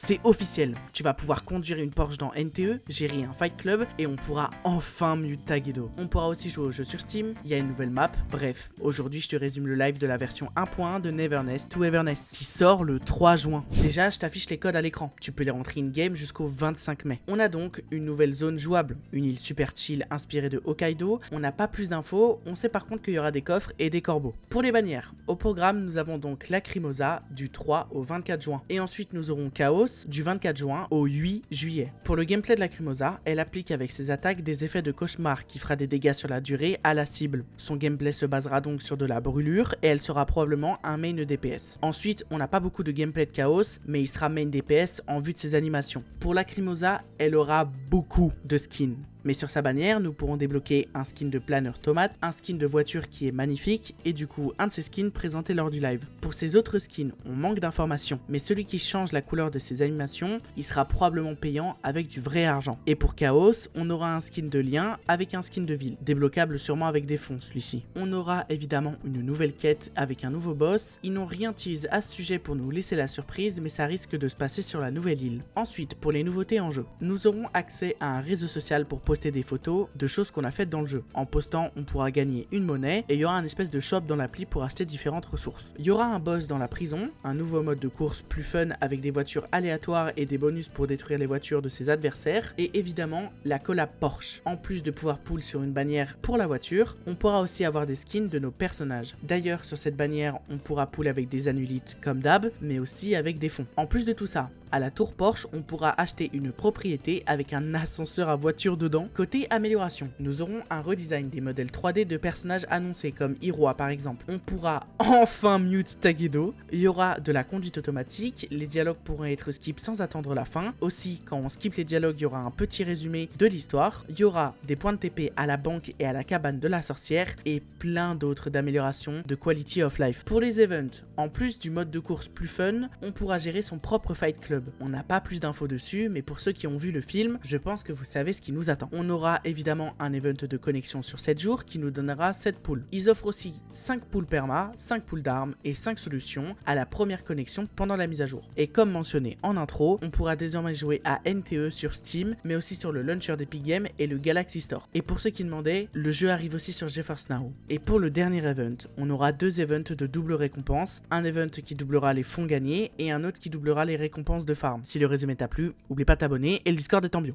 c'est officiel. Tu vas pouvoir conduire une Porsche dans NTE, gérer un Fight Club et on pourra enfin mute Tagedo. On pourra aussi jouer au jeu sur Steam, il y a une nouvelle map. Bref, aujourd'hui je te résume le live de la version 1.1 de Nevernest to Evernest qui sort le 3 juin. Déjà, je t'affiche les codes à l'écran. Tu peux les rentrer in-game jusqu'au 25 mai. On a donc une nouvelle zone jouable, une île super chill inspirée de Hokkaido. On n'a pas plus d'infos, on sait par contre qu'il y aura des coffres et des corbeaux. Pour les bannières, au programme nous avons donc Lacrimosa du 3 au 24 juin. Et ensuite nous aurons Chaos du 24 juin au 8 juillet. Pour le gameplay de Lacrimosa, elle applique avec ses attaques des effets de cauchemar qui fera des dégâts sur la durée à la cible. Son gameplay se basera donc sur de la brûlure et elle sera probablement un main DPS. Ensuite, on n'a pas beaucoup de gameplay de Chaos, mais il sera main DPS en vue de ses animations. Pour Lacrimosa, elle aura beaucoup de skins. Mais sur sa bannière, nous pourrons débloquer un skin de planeur tomate, un skin de voiture qui est magnifique et du coup un de ces skins présentés lors du live. Pour ces autres skins, on manque d'informations, mais celui qui change la couleur de ses animations, il sera probablement payant avec du vrai argent. Et pour Chaos, on aura un skin de lien avec un skin de ville, débloquable sûrement avec des fonds celui-ci. On aura évidemment une nouvelle quête avec un nouveau boss. Ils n'ont rien teasé à ce sujet pour nous laisser la surprise, mais ça risque de se passer sur la nouvelle île. Ensuite, pour les nouveautés en jeu, nous aurons accès à un réseau social pour poster des photos de choses qu'on a faites dans le jeu. En postant, on pourra gagner une monnaie et il y aura un espèce de shop dans l'appli pour acheter différentes ressources. Il y aura un boss dans la prison, un nouveau mode de course plus fun avec des voitures aléatoires et des bonus pour détruire les voitures de ses adversaires et évidemment la collab Porsche. En plus de pouvoir pull sur une bannière pour la voiture, on pourra aussi avoir des skins de nos personnages. D'ailleurs, sur cette bannière, on pourra pull avec des anulites comme d'hab, mais aussi avec des fonds. En plus de tout ça, à la tour Porsche, on pourra acheter une propriété avec un ascenseur à voiture dedans. Côté amélioration, nous aurons un redesign des modèles 3D de personnages annoncés comme Hiroa par exemple. On pourra enfin mute Tagedo. Il y aura de la conduite automatique, les dialogues pourront être skip sans attendre la fin. Aussi, quand on skip les dialogues, il y aura un petit résumé de l'histoire. Il y aura des points de TP à la banque et à la cabane de la sorcière et plein d'autres d'améliorations de quality of life. Pour les events, en plus du mode de course plus fun, on pourra gérer son propre fight club. On n'a pas plus d'infos dessus, mais pour ceux qui ont vu le film, je pense que vous savez ce qui nous attend. On aura évidemment un event de connexion sur 7 jours qui nous donnera 7 pools. Ils offrent aussi 5 pools perma, 5 pools d'armes et 5 solutions à la première connexion pendant la mise à jour. Et comme mentionné en intro, on pourra désormais jouer à NTE sur Steam, mais aussi sur le launcher d'Epic Games et le Galaxy Store. Et pour ceux qui demandaient, le jeu arrive aussi sur GeForce Now. Et pour le dernier event, on aura 2 events de double récompense, un event qui doublera les fonds gagnés et un autre qui doublera les récompenses de farm. Si le résumé t'a plu, oublie pas de t'abonner et le Discord est en bio.